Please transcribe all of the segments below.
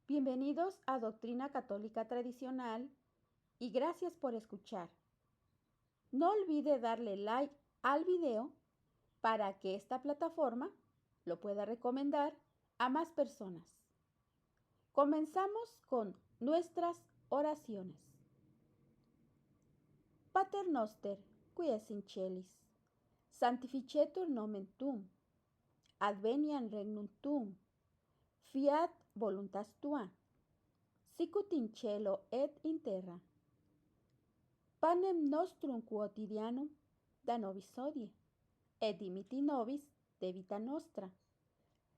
Bienvenidos a Doctrina Católica Tradicional y gracias por escuchar. No olvide darle like al video para que esta plataforma lo pueda recomendar a más personas. Comenzamos con nuestras oraciones. Pater noster, qui es in celis, sanctificetur nomen tuum, adveniat regnum tuum, fiat voluntas tua, sicut in cielo et in terra. Panem nostrum quotidianum da nobis hodie, et dimitti nobis debita nostra,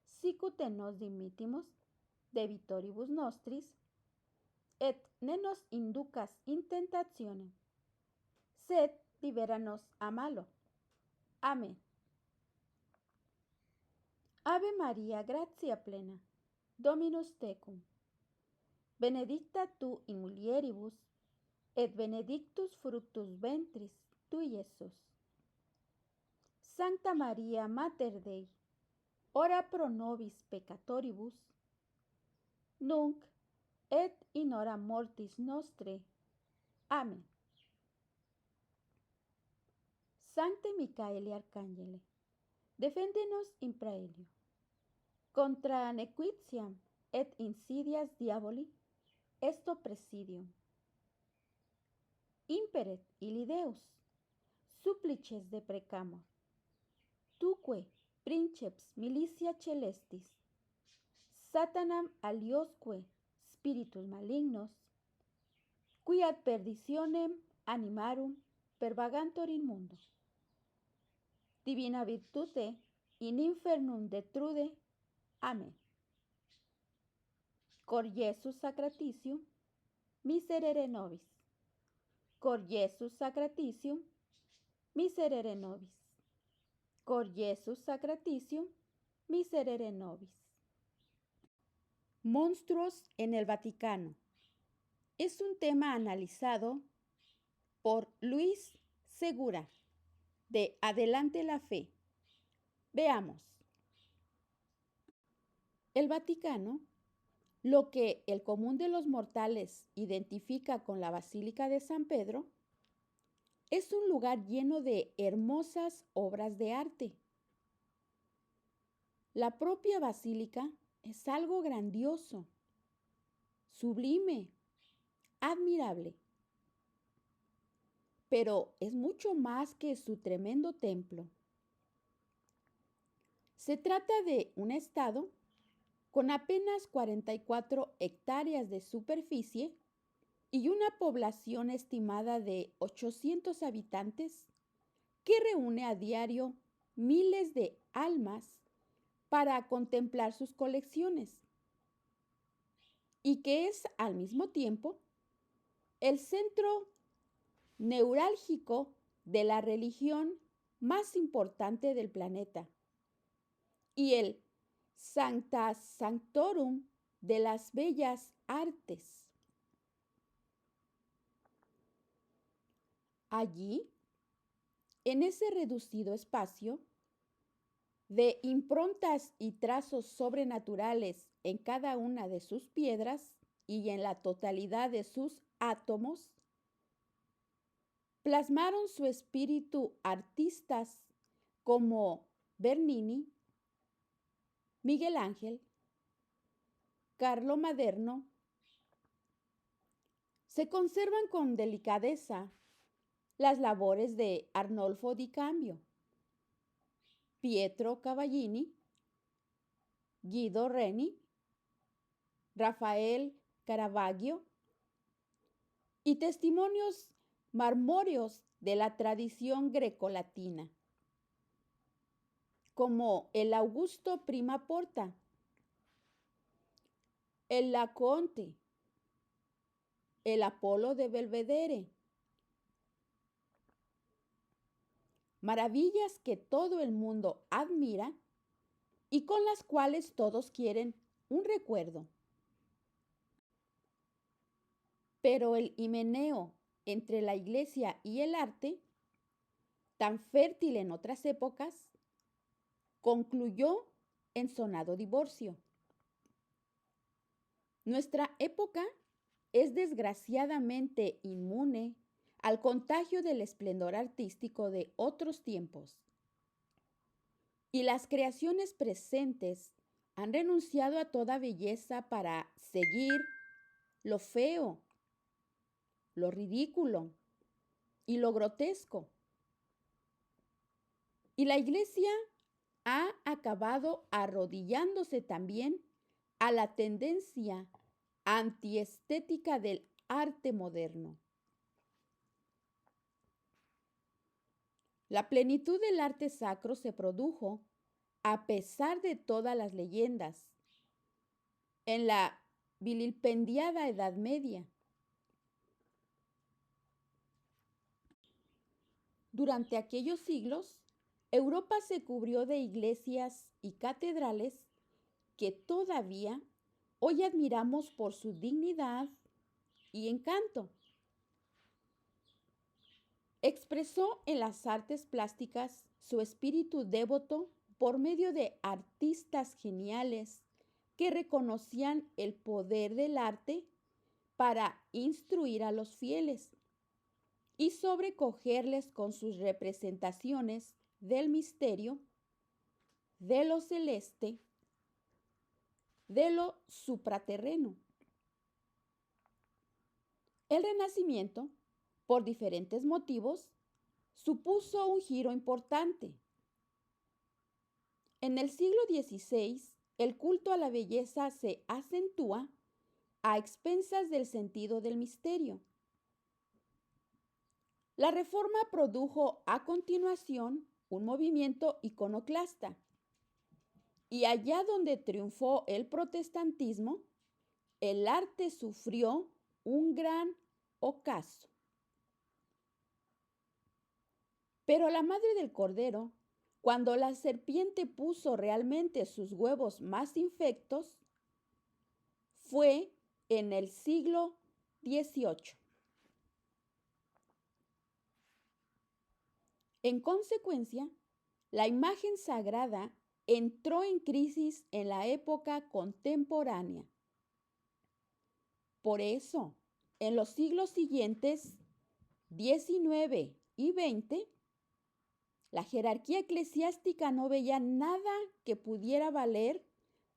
sicut et nos dimittimus debitoribus nostris, et ne nos inducas in tentationem, sed libera nos a malo. Amén. Ave Maria, gratia plena, Dominus tecum, benedicta tu in mulieribus, et benedictus fructus ventris tui, Iesus. Sancta Maria, Mater Dei, ora pro nobis peccatoribus, nunc et in hora mortis nostrae. Amén. Sancte Micaeli Arcangele, defende-nos in praelio. Contra nequitiam et insidias diaboli, esto presidium. Imperet illi Deus, supplices deprecamur. Tuque, princeps militia celestis, Satanam aliosque spiritus malignos, qui ad perditionem animarum pervagantur in mundo. Divina virtute in infernum detrude. Amén. Cor Iesus sacratitium, miserere nobis. Cor Iesus sacratitium, miserere nobis. Cor Iesus sacratitium, miserere nobis. Monstruos en el Vaticano. Es un tema analizado por Luis Segura, de Adelante la Fe. Veamos. El Vaticano, lo que el común de los mortales identifica con la Basílica de San Pedro, es un lugar lleno de hermosas obras de arte. La propia basílica es algo grandioso, sublime, admirable. Pero es mucho más que su tremendo templo. Se trata de un estado con apenas 44 hectáreas de superficie y una población estimada de 800 habitantes que reúne a diario miles de almas para contemplar sus colecciones y que es al mismo tiempo el centro neurálgico de la religión más importante del planeta y el Sancta Sanctorum de las bellas artes. Allí, en ese reducido espacio, de improntas y trazos sobrenaturales en cada una de sus piedras y en la totalidad de sus átomos, plasmaron su espíritu artistas como Bernini, Miguel Ángel, Carlo Maderno. Se conservan con delicadeza las labores de Arnolfo di Cambio, Pietro Cavallini, Guido Reni, Rafael Caravaggio y testimonios marmóreos de la tradición grecolatina, como el Augusto Prima Porta, el Laocoonte, el Apolo de Belvedere. Maravillas que todo el mundo admira y con las cuales todos quieren un recuerdo. Pero el himeneo entre la iglesia y el arte, tan fértil en otras épocas, concluyó en sonado divorcio. Nuestra época es desgraciadamente inmune al contagio del esplendor artístico de otros tiempos, y las creaciones presentes han renunciado a toda belleza para seguir lo feo, lo ridículo y lo grotesco. Y la Iglesia ha acabado arrodillándose también a la tendencia antiestética del arte moderno. La plenitud del arte sacro se produjo, a pesar de todas las leyendas, en la vilipendiada Edad Media. Durante aquellos siglos, Europa se cubrió de iglesias y catedrales que todavía hoy admiramos por su dignidad y encanto. Expresó en las artes plásticas su espíritu devoto por medio de artistas geniales que reconocían el poder del arte para instruir a los fieles y sobrecogerles con sus representaciones del misterio, de lo celeste, de lo supraterreno. El Renacimiento, por diferentes motivos, supuso un giro importante. En el siglo XVI, el culto a la belleza se acentúa a expensas del sentido del misterio. La Reforma produjo a continuación un movimiento iconoclasta, y allá donde triunfó el protestantismo, el arte sufrió un gran ocaso. Pero la madre del cordero, cuando la serpiente puso realmente sus huevos más infectos, fue en el siglo XVIII. En consecuencia, la imagen sagrada entró en crisis en la época contemporánea. Por eso, en los siglos siguientes, XIX y XX, la jerarquía eclesiástica no veía nada que pudiera valer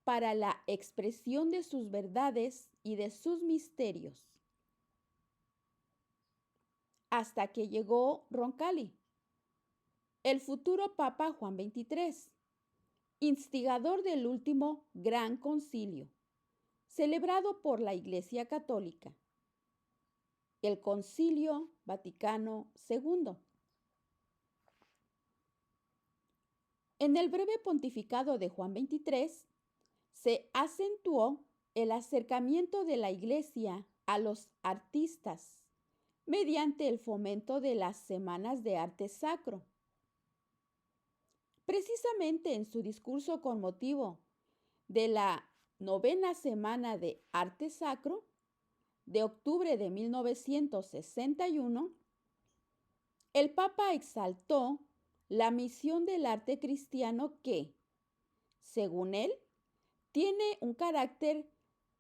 para la expresión de sus verdades y de sus misterios. Hasta que llegó Roncalli, el futuro Papa Juan XXIII, instigador del último Gran Concilio, celebrado por la Iglesia Católica, el Concilio Vaticano II. En el breve pontificado de Juan XXIII se acentuó el acercamiento de la Iglesia a los artistas mediante el fomento de las semanas de arte sacro. Precisamente en su discurso con motivo de la 9ª Semana de Arte Sacro de octubre de 1961, el Papa exaltó la misión del arte cristiano que, según él, tiene un carácter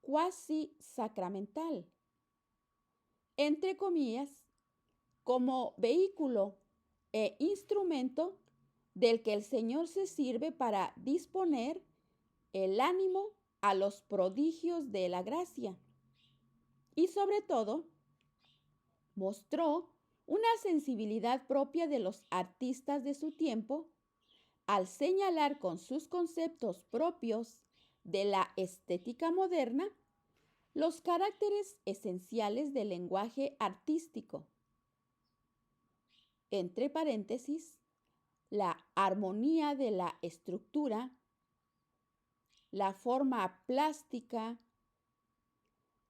cuasi sacramental, entre comillas, como vehículo e instrumento del que el Señor se sirve para disponer el ánimo a los prodigios de la gracia. Y sobre todo, mostró una sensibilidad propia de los artistas de su tiempo al señalar con sus conceptos propios de la estética moderna los caracteres esenciales del lenguaje artístico. Entre paréntesis, la armonía de la estructura, la forma plástica,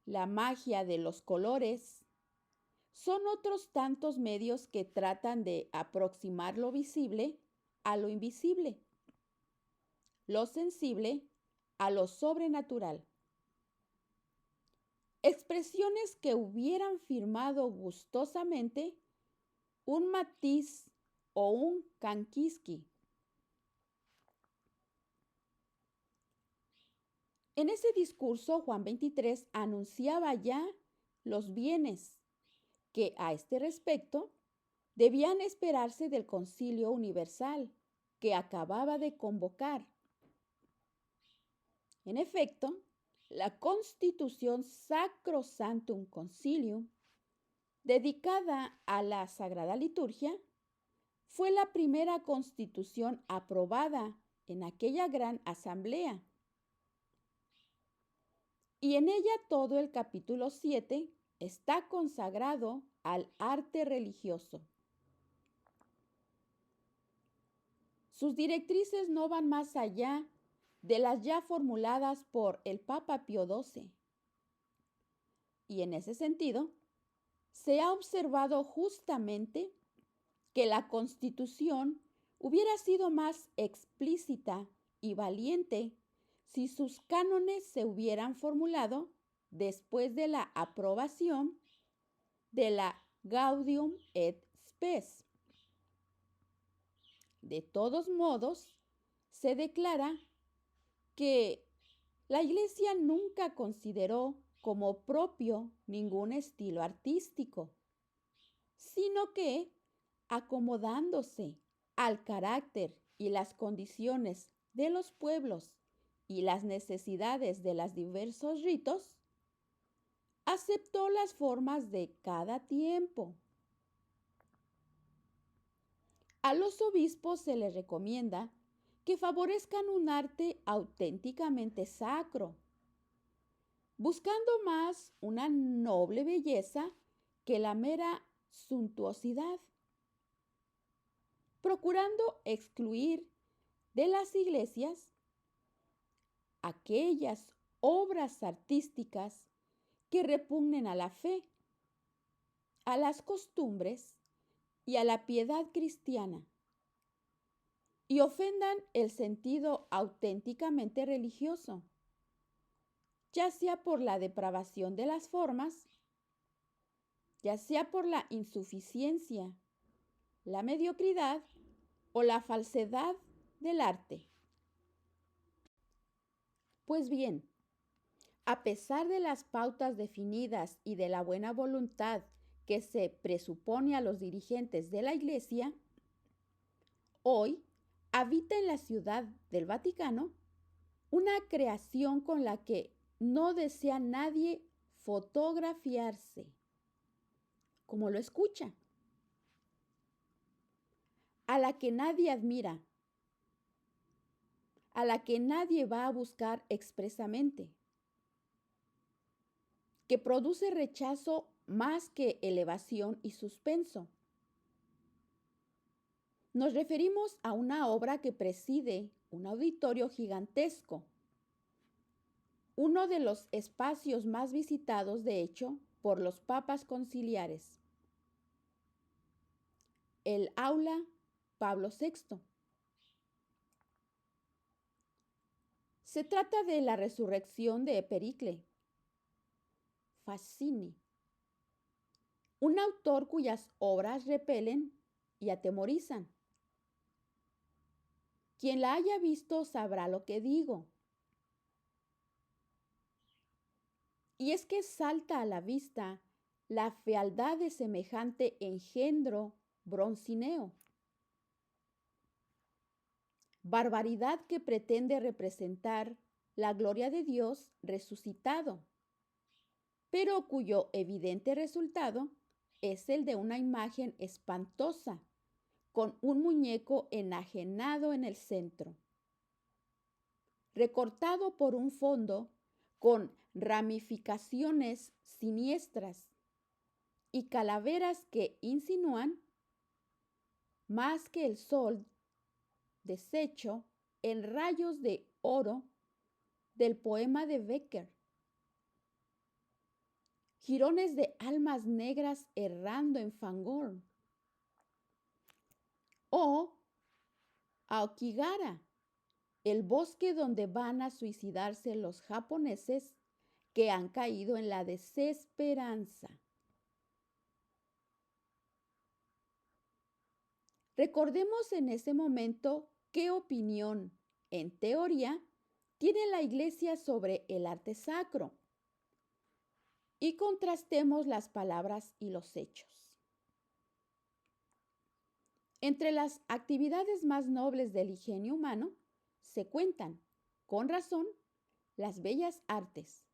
la magia de los colores, son otros tantos medios que tratan de aproximar lo visible a lo invisible, lo sensible a lo sobrenatural. Expresiones que hubieran firmado gustosamente un Matisse o un Kandinsky. En ese discurso, Juan 23 anunciaba ya los bienes que a este respecto debían esperarse del Concilio Universal que acababa de convocar. En efecto, la Constitución Sacrosanctum Concilium, dedicada a la Sagrada Liturgia, fue la primera constitución aprobada en aquella gran asamblea. Y en ella todo el capítulo 7 está consagrado al arte religioso. Sus directrices no van más allá de las ya formuladas por el Papa Pío XII. Y en ese sentido, se ha observado justamente que la Constitución hubiera sido más explícita y valiente si sus cánones se hubieran formulado después de la aprobación de la Gaudium et Spes. De todos modos, se declara que la Iglesia nunca consideró como propio ningún estilo artístico, sino que, acomodándose al carácter y las condiciones de los pueblos y las necesidades de los diversos ritos, aceptó las formas de cada tiempo. A los obispos se les recomienda que favorezcan un arte auténticamente sacro, buscando más una noble belleza que la mera suntuosidad, procurando excluir de las iglesias aquellas obras artísticas que repugnen a la fe, a las costumbres y a la piedad cristiana, y ofendan el sentido auténticamente religioso, ya sea por la depravación de las formas, ya sea por la insuficiencia, la mediocridad o la falsedad del arte. Pues bien, a pesar de las pautas definidas y de la buena voluntad que se presupone a los dirigentes de la Iglesia, hoy habita en la ciudad del Vaticano una creación con la que no desea nadie fotografiarse, como lo escucha, a la que nadie admira, a la que nadie va a buscar expresamente, que produce rechazo más que elevación y suspenso. Nos referimos a una obra que preside un auditorio gigantesco, uno de los espacios más visitados, de hecho, por los papas conciliares, el Aula Pablo VI. Se trata de la resurrección de Pericle Fassini, un autor cuyas obras repelen y atemorizan. Quien la haya visto sabrá lo que digo. Y es que salta a la vista la fealdad de semejante engendro broncineo, barbaridad que pretende representar la gloria de Dios resucitado, pero cuyo evidente resultado es el de una imagen espantosa, con un muñeco enajenado en el centro, recortado por un fondo con ramificaciones siniestras y calaveras que insinúan más que el sol deshecho en rayos de oro del poema de Becker, jirones de almas negras errando en fangorn, o Aokigahara, el bosque donde van a suicidarse los japoneses que han caído en la desesperanza. Recordemos en ese momento qué opinión, en teoría, tiene la Iglesia sobre el arte sacro y contrastemos las palabras y los hechos. Entre las actividades más nobles del ingenio humano se cuentan, con razón, las bellas artes,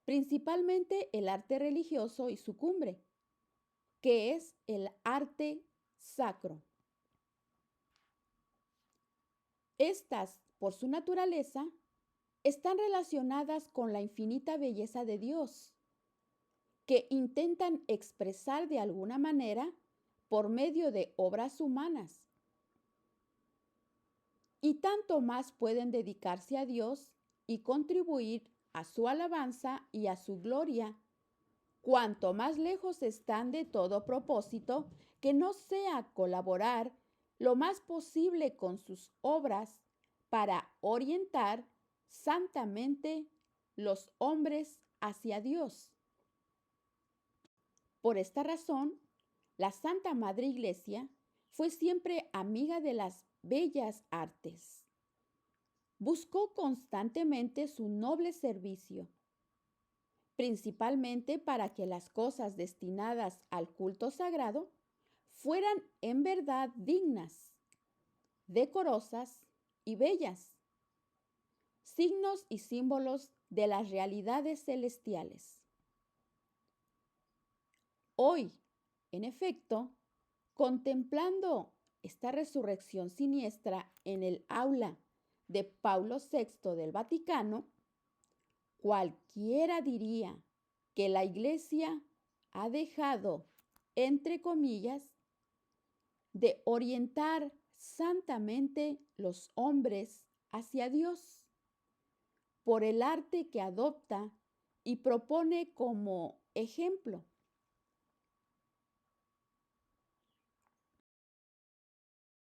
principalmente el arte religioso y su cumbre, que es el arte sacro. Estas, por su naturaleza, están relacionadas con la infinita belleza de Dios, que intentan expresar de alguna manera por medio de obras humanas. Y tanto más pueden dedicarse a Dios y contribuir a su alabanza y a su gloria, cuanto más lejos están de todo propósito que no sea colaborar lo más posible con sus obras para orientar santamente los hombres hacia Dios. Por esta razón, la Santa Madre Iglesia fue siempre amiga de las bellas artes. Buscó constantemente su noble servicio, principalmente para que las cosas destinadas al culto sagrado fueran en verdad dignas, decorosas y bellas, signos y símbolos de las realidades celestiales. Hoy, en efecto, contemplando esta resurrección siniestra en el aula de Paulo VI del Vaticano, cualquiera diría que la Iglesia ha dejado, entre comillas, de orientar santamente los hombres hacia Dios por el arte que adopta y propone como ejemplo,